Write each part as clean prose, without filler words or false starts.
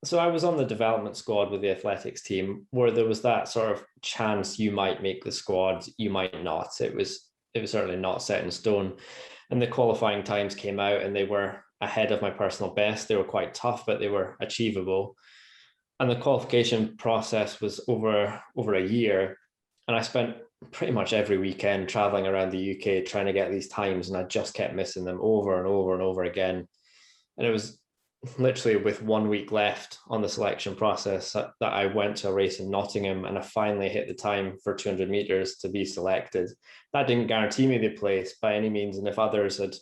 So I was on the development squad with the athletics team, where there was that sort of chance you might make the squad, you might not. It was certainly not set in stone. And the qualifying times came out and they were ahead of my personal best. They were quite tough, but they were achievable. And the qualification process was over a year. And I spent pretty much every weekend traveling around the UK trying to get these times, and I just kept missing them over and over and over again. And it was literally with 1 week left on the selection process that I went to a race in Nottingham, and I finally hit the time for 200 meters to be selected. That didn't guarantee me the place by any means, and if others had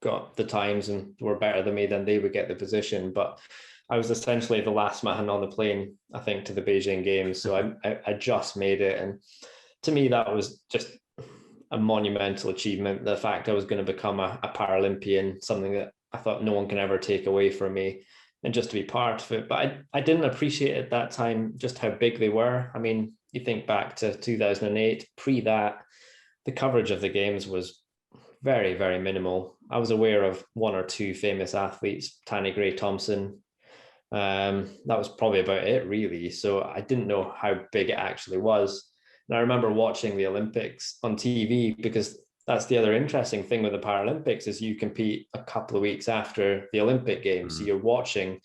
got the times and were better than me, then they would get the position. But I was essentially the last man on the plane, I think, to the Beijing Games. So I just made it, and to me that was just a monumental achievement. The fact I was going to become a Paralympian, something that I thought no one can ever take away from me, and just to be part of it. But I didn't appreciate at that time just how big they were. I mean, you think back to 2008, pre that, the coverage of the games was very, very minimal. I was aware of one or two famous athletes, Tanny Gray Thompson. That was probably about it, really. So I didn't know how big it actually was. And I remember watching the Olympics on TV, because that's the other interesting thing with the Paralympics is you compete a couple of weeks after the Olympic Games. So you're watching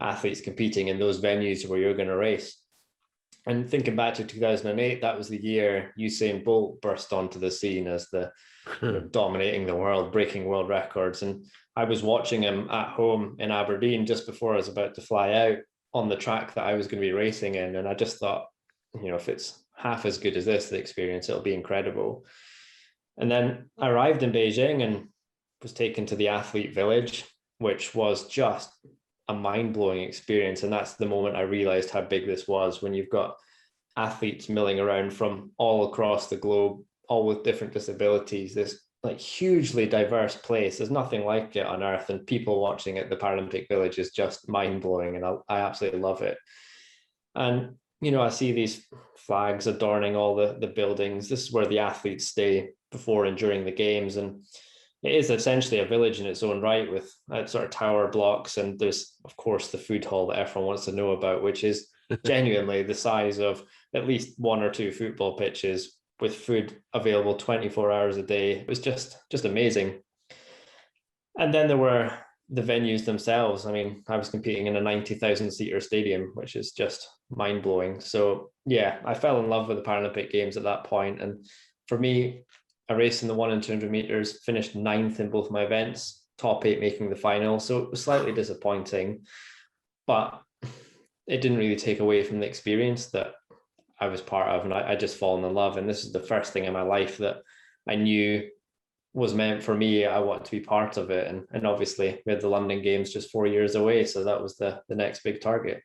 athletes competing in those venues where you're going to race. And thinking back to 2008, that was the year Usain Bolt burst onto the scene as the dominating the world, breaking world records. And I was watching him at home in Aberdeen just before I was about to fly out on the track that I was going to be racing in. And I just thought, if it's half as good as this, the experience, it'll be incredible. And then I arrived in Beijing and was taken to the athlete village, which was just a mind-blowing experience. And that's the moment I realized how big this was, when you've got athletes milling around from all across the globe, all with different disabilities, this like hugely diverse place. There's nothing like it on earth, and people watching at the Paralympic Village is just mind-blowing, and I absolutely love it. And I see these flags adorning all the buildings. This is where the athletes stay before and during the games, and it is essentially a village in its own right, with sort of tower blocks. And there's, of course, the food hall that everyone wants to know about, which is genuinely the size of at least one or two football pitches, with food available 24 hours a day. It was just amazing. And then there were the venues themselves. I mean, I was competing in a 90,000 seater stadium, which is just mind blowing. So yeah, I fell in love with the Paralympic Games at that point. And for me, I raced in the 1 and 200 meters, finished ninth in both my events, top 8 making the final. So it was slightly disappointing, but it didn't really take away from the experience that I was part of. And I just fallen in love. And this is the first thing in my life that I knew was meant for me. I want to be part of it. And obviously we had the London Games just 4 years away. So that was the next big target.